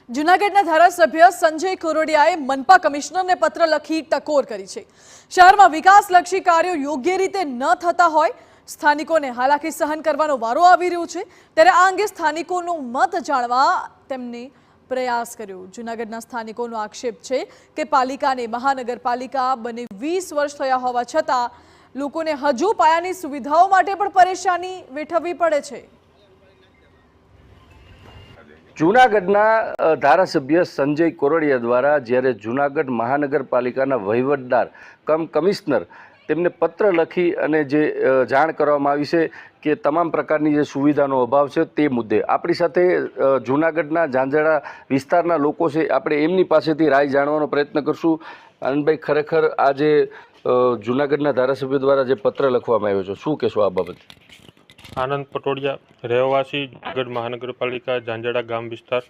જૂનાગઢના ધારાસભ્ય સંજય કોરડિયાએ મનપા કમિશનરને પત્ર લખી ટકોર કરી છે। શહેરમાં વિકાસલક્ષી કાર્યો યોગ્ય રીતે ન થતા હોય સ્થાનિકોને હાલાકી સહન કરવાનો વારો આવી રહ્યો છે, ત્યારે આ અંગે સ્થાનિકોનો મત જાણવા તેમને પ્રયાસ કર્યો। જૂનાગઢના સ્થાનિકોનો આક્ષેપ છે કે પાલિકાને મહાનગરપાલિકા બને 20 વર્ષ થયા હોવા છતાં લોકોને હજુ પાયાની સુવિધાઓ માટે પણ પરેશાની વેઠવવી પડે છે। જૂનાગઢના ધારાસભ્ય સંજય કોરડિયા દ્વારા જ્યારે જૂનાગઢ મહાનગરપાલિકાના વહીવટદાર કમ કમિશનર તેમને પત્ર લખી અને જે જાણ કરવામાં આવી છે કે તમામ પ્રકારની જે સુવિધાનો અભાવ છે તે મુદ્દે આપણી સાથે જૂનાગઢના ઝાંઝડા વિસ્તારના લોકો છે, આપણે એમની પાસેથી રાય જાણવાનો પ્રયત્ન કરશું। આનંદભાઈ, ખરેખર આ જે જૂનાગઢના ધારાસભ્ય દ્વારા જે પત્ર લખવામાં આવ્યો છે, શું કહેશો આ બાબતે? આનંદ પટોડિયા, રહેવાસી જૂનાગઢ મહાનગરપાલિકા ઝાંઝડા ગામ વિસ્તાર।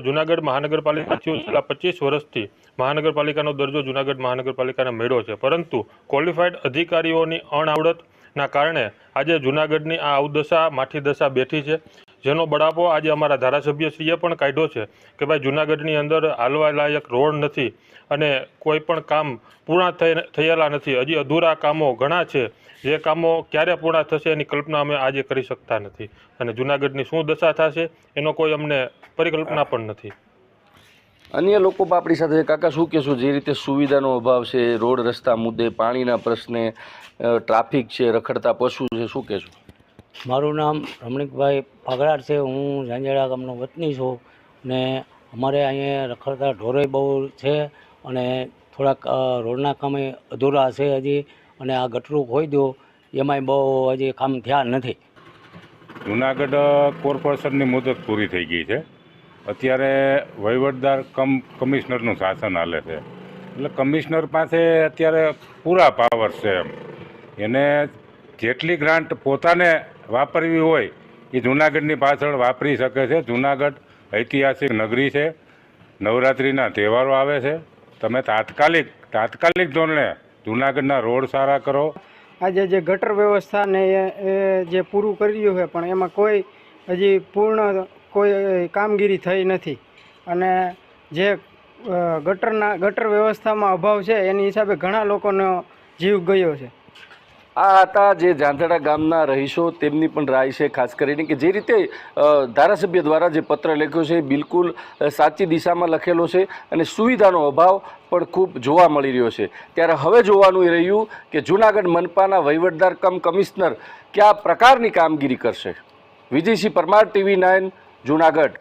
જૂનાગઢ મહાનગરપાલિકા છેલ્લા 25 વર્ષથી મહાનગરપાલિકાનો દરજ્જો જૂનાગઢ મહાનગરપાલિકાને મળ્યો છે, પરંતુ ક્વોલિફાઈડ અધિકારીઓની અણઆવડતના કારણે આજે જૂનાગઢની આ અવદશા માઠી દશા બેઠી છે, જેનો બળાપો આજે અમારા ધારાસભ્યશ્રીએ પણ કાઢ્યો છે કે ભાઈ જૂનાગઢની અંદર હાલવા લાયક રોડ નથી અને કોઈ પણ કામ પૂર્ણ થયેલા નથી। હજી અધૂરા કામો ઘણા છે, જે કામો ક્યારે પૂર્ણ થશે એની કલ્પના અમે આજે કરી શકતા નથી અને જૂનાગઢની શું દશા થશે એનો કોઈ અમને પરિકલ્પના પણ નથી। અન્ય લોકો પણ આપણી સાથે કાકા, શું કહેશું? જે રીતે સુવિધાનો અભાવ છે, રોડ રસ્તા મુદ્દે, પાણીના પ્રશ્ને, ટ્રાફિક છે, રખડતા પશુ છે, શું કહેશું? મારું નામ રમણીકભાઈ પાગડાર છે। હું ઝાંઝડા ગામનો વતની છું ને અમારે અહીંયા રખડતા ઢોરે બહુ છે અને થોડાક રોડના કામે અધૂરા છે હજી, અને આ ગટરું ખોઈ દો એમાંય બહુ હજી કામ થયા નથી। જૂનાગઢ કોર્પોરેશનની મુદત પૂરી થઈ ગઈ છે, અત્યારે વહીવટદાર કમ કમિશનરનું શાસન હાલે છે, એટલે કમિશનર પાસે અત્યારે પૂરા પાવર છે। એને જેટલી ગ્રાન્ટ પોતાને વાપરવી હોય એ જૂનાગઢની પાછળ વાપરી શકે છે। જૂનાગઢ ઐતિહાસિક નગરી છે, નવરાત્રિના તહેવારો આવે છે, તમે તાત્કાલિક ધોરણે જૂનાગઢના રોડ સારા કરો। આજે જે ગટર વ્યવસ્થા ને એ જે પૂરું કર્યું છે પણ એમાં કોઈ હજી પૂર્ણ કોઈ કામગીરી થઈ નથી, અને જે ગટર વ્યવસ્થામાં અભાવ છે એની હિસાબે ઘણા લોકોનો જીવ ગયો છે। આ હતા જે ઝાંઝડા ગામના રહીશો, તેમની પણ રાય છે, ખાસ કરીને કે જે રીતે ધારાસભ્ય દ્વારા જે પત્ર લખ્યો છે બિલકુલ સાચી દિશામાં લખેલો છે અને સુવિધાનો અભાવ પણ ખૂબ જોવા મળી રહ્યો છે। ત્યારે હવે જોવાનું એ રહ્યું કે જૂનાગઢ મનપાના વહીવટદાર કમ કમિશનર કયા પ્રકારની કામગીરી કરશે। વિજયસિંહ પરમાર, TV9, જૂનાગઢ।